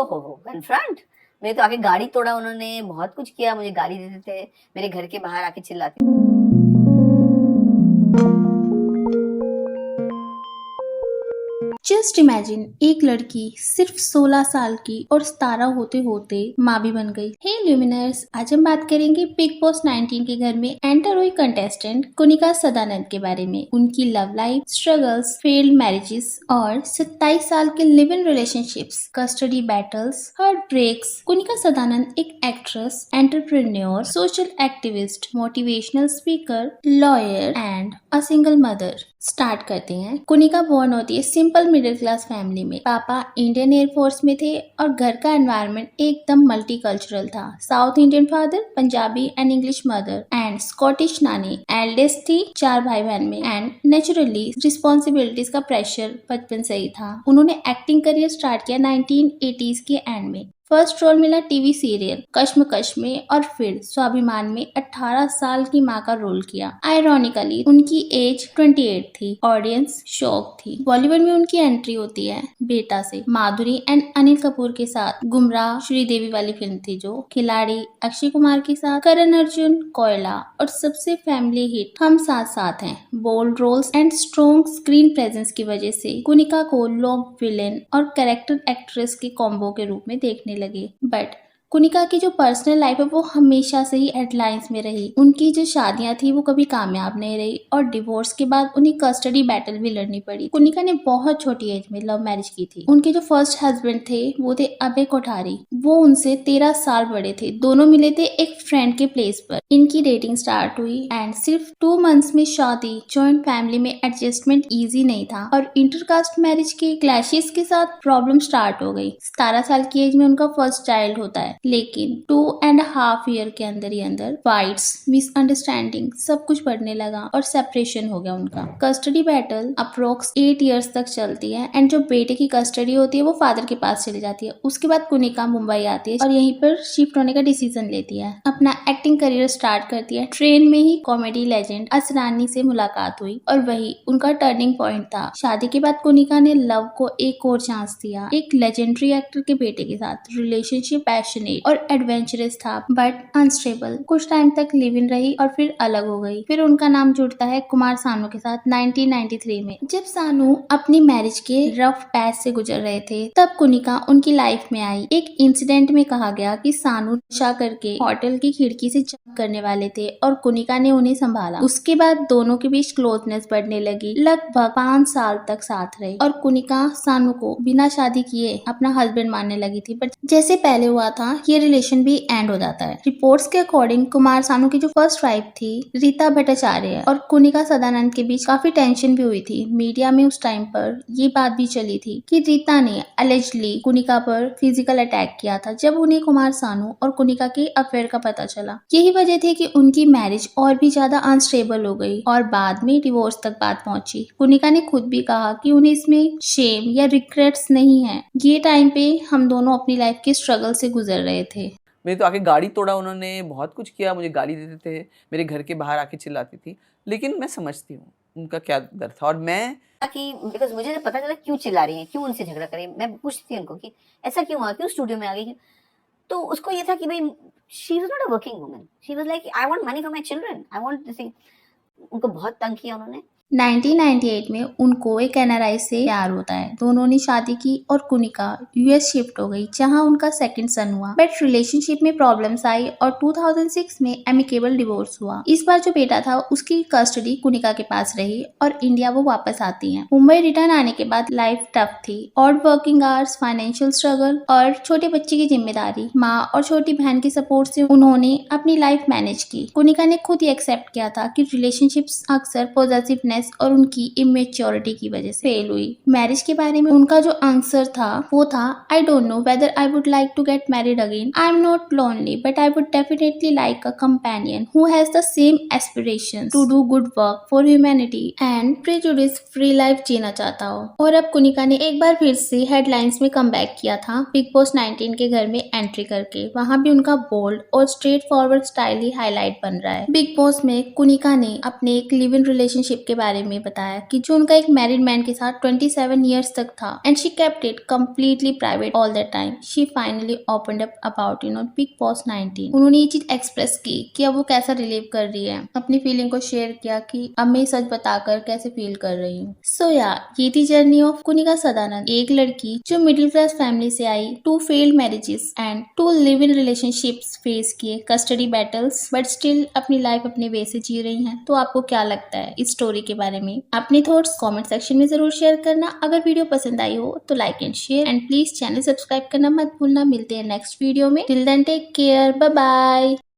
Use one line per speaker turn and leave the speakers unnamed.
हो कन्फ्रंट। मेरे तो आके गाड़ी तोड़ा उन्होंने, बहुत कुछ किया, मुझे गाली देते थे, मेरे घर के बाहर आके चिल्लाते।
जस्ट इमेजिन, एक लड़की सिर्फ 16 साल की और 17 होते होते माँ भी बन गई। हे ल्यूमिनर्स, आज हम बात करेंगे बिग बॉस 19 के घर में एंटर हुई कंटेस्टेंट कुनिका सदानंद के बारे में। उनकी love life, struggles, failed marriages और 27 साल के live in relationships, custody battles, heartbreaks. Kunika Sadanand एक actress, entrepreneur, social activist, motivational speaker, lawyer and a single mother. Start करते हैं। कुनिका बॉर्न होती है सिंपल मिडिल क्लास फैमिली में। पापा इंडियन एयरफोर्स में थे और घर का एनवायरनमेंट एकदम मल्टीकल्चरल था। South Indian father, Punjabi and English mother and Scottish नानी। एल्डेस्ट थी 4 भाई बहन में एंड नेचुरली रिस्पॉन्सिबिलिटीज का प्रेशर बचपन से ही था। उन्होंने एक्टिंग करियर स्टार्ट किया 1980s के एंड में। फर्स्ट रोल मिला टीवी सीरियल कश्मकश में और फिर स्वाभिमान में 18 साल की माँ का रोल किया। आयरॉनिकली उनकी एज 28 थी। ऑडियंस शॉक थी। बॉलीवुड में उनकी एंट्री होती है बेटा से। माधुरी एंड अनिल कपूर के साथ गुमराह श्रीदेवी वाली फिल्म थी जो। खिलाड़ी अक्षय कुमार के साथ करण अर्जुन, कोयला और सबसे फैमिली हिट हम साथ साथ हैं। Bold roles and strong screen presence की वजह से कुनिका को लोग विलेन और कैरेक्टर एक्ट्रेस के कॉम्बो के रूप में देखने लगे। बट कुनिका की जो पर्सनल लाइफ है वो हमेशा से ही हेडलाइंस में रही। उनकी जो शादियां थी वो कभी कामयाब नहीं रही और डिवोर्स के बाद उन्हें कस्टडी बैटल भी लड़नी पड़ी। कुनिका ने बहुत छोटी एज में लव मैरिज की थी। उनके जो फर्स्ट हस्बैंड थे वो थे अभय कोठारी। वो उनसे 13 साल बड़े थे। दोनों मिले थे एक फ्रेंड के प्लेस पर। इनकी डेटिंग स्टार्ट हुई एंड सिर्फ 2 मंथ्स में शादी। जॉइंट फैमिली में एडजस्टमेंट ईजी नहीं था और इंटरकास्ट मैरिज के क्लैशेस के साथ प्रॉब्लम स्टार्ट हो गई। 17 साल की एज में उनका फर्स्ट चाइल्ड होता है, लेकिन 2.5 ईयर के अंदर ही अंदर फाइट्स, मिसअंडरस्टैंडिंग सब कुछ बढ़ने लगा और सेपरेशन हो गया उनका। कस्टडी बैटल अप्रोक्स 8 इयर्स तक चलती है एंड जो बेटे की कस्टडी होती है वो फादर के पास चली जाती है। उसके बाद कुनिका मुंबई आती है और यहीं पर शिफ्ट होने का डिसीजन लेती है। अपना एक्टिंग करियर स्टार्ट करती है। ट्रेन में ही कॉमेडी लेजेंड असरानी से मुलाकात हुई और वही उनका टर्निंग पॉइंट था। शादी के बाद कुनिका ने लव को एक और चांस दिया, एक लेजेंडरी एक्टर के बेटे के साथ। रिलेशनशिप पैशनेट और एडवेंचरस था बट अनस्टेबल। कुछ टाइम तक लिव इन रही और फिर अलग हो गई। फिर उनका नाम जुड़ता है कुमार सानू के साथ 1993 में। जब सानू अपनी मैरिज के रफ पैच से गुजर रहे थे तब कुनिका उनकी लाइफ में आई। एक इंसिडेंट में कहा गया कि सानू नशा करके होटल की खिड़की से जंप करने वाले थे और कुनिका ने उन्हें संभाला। उसके बाद दोनों के बीच क्लोजनेस बढ़ने लगी। लगभग 5 साल तक साथ रहे और कुनिका सानू को बिना शादी किए अपना हस्बैंड मानने लगी थी। बट जैसे पहले हुआ था ये रिलेशन भी एंड हो जाता है। रिपोर्ट्स के अकॉर्डिंग कुमार सानू की जो फर्स्ट वाइफ थी रीता भट्टाचार्य और कुनिका सदानंद के बीच काफी टेंशन भी हुई थी। मीडिया में उस टाइम पर ये बात भी चली थी कि रीता ने अलेजली कुनिका पर फिजिकल अटैक किया था जब उन्हें कुमार सानू और कुनिका के अफेयर का पता चला। यही वजह थी कि उनकी मैरिज और भी ज्यादा अनस्टेबल हो गई और बाद में डिवोर्स तक बात पहुंची। कुनिका ने खुद भी कहा कि उन्हें इसमें शेम या रिग्रेट्स नहीं है। ये टाइम पे हम दोनों अपनी लाइफ के स्ट्रगल से गुजर रहे थे।
मेरे तो आके गाड़ी तोड़ा उन्होंने, बहुत कुछ किया, मुझे गाली देते थे, मेरे घर के बाहर आके चिल्लाती थी। लेकिन मैं समझती हूँ उनका क्या दर्द था और मैं
कि बिकॉज मुझे जब पता चला क्यों चिल्ला रही हैं, क्यों उनसे झगड़ा कर रही हैं, मैं पूछती थी उनको कि ऐसा क्यों हुआ, क्यों स्टूडियो में आ गई। तो उसको ये था कि भाई she was not a working woman, she was like I want money for my children, I want this thing. उनको बहुत तंग किया उन्होंने।
1998 में उनको एक एनआरआई से प्यार होता है। दोनों ने शादी की और कुनिका यूएस शिफ्ट हो गई जहां उनका सेकंड सन हुआ। बट रिलेशनशिप में प्रॉब्लम्स आई और 2006 में एमिकेबल डिवोर्स हुआ। इस बार जो बेटा था उसकी कस्टडी कुनिका के पास रही और इंडिया वो वापस आती हैं। मुंबई रिटर्न आने के बाद लाइफ टफ थी। Odd working hours, financial struggle और छोटे बच्चे की जिम्मेदारी, माँ और छोटी बहन के सपोर्ट से उन्होंने अपनी लाइफ मैनेज की। कुनिका ने खुद ही एक्सेप्ट किया था कि रिलेशनशिप्स अक्सर पॉजिटिवनेस और उनकी इमेच्योरिटी की वजह से फेल हुई। मैरिज के बारे में उनका जो आंसर था वो था I don't know whether I would like to get married again. I am not lonely but I would definitely like a companion who has the same aspirations to do good work for humanity and prejudice free life जीना चाहता हो। और अब कुनिका ने एक बार फिर से headlines में कमबैक किया था बिग बॉस 19 के घर में एंट्री करके। वहां भी उनका बोल्ड और स्ट्रेट फॉरवर्ड स्टाइल ही हाईलाइट बन रहा है। बिग बॉस में कुनिका ने अपने एक लिव इन रिलेशनशिप के बारे बारे में बताया कि जो उनका एक मैरिड मैन के साथ 27 ईयर्स तक था and she kept it completely private all that time. She finally opened up about big boss 19। उन्होंने ये चीज एक्सप्रेस की कि अब वो कैसा रिलीव कर रही है, अपनी फीलिंग को शेयर किया कि अब मैं सच बताकर कैसे फील कर रही हूँ। सो या ये थी जर्नी ऑफ कुनिका सदानंद, एक लड़की जो मिडिल क्लास फैमिली से आई, 2 failed marriages and 2 live in relationships face किए, कस्टडी बैटल्स, बट स्टिल अपनी लाइफ अपने वे से जी रही हैं। तो आपको क्या लगता है इस स्टोरी के बारे में? अपने थॉट्स कमेंट सेक्शन में जरूर शेयर करना। अगर वीडियो पसंद आई हो तो like and share and please channel subscribe करना मत भूलना। मिलते हैं नेक्स्ट वीडियो में। Till then take care, bye bye.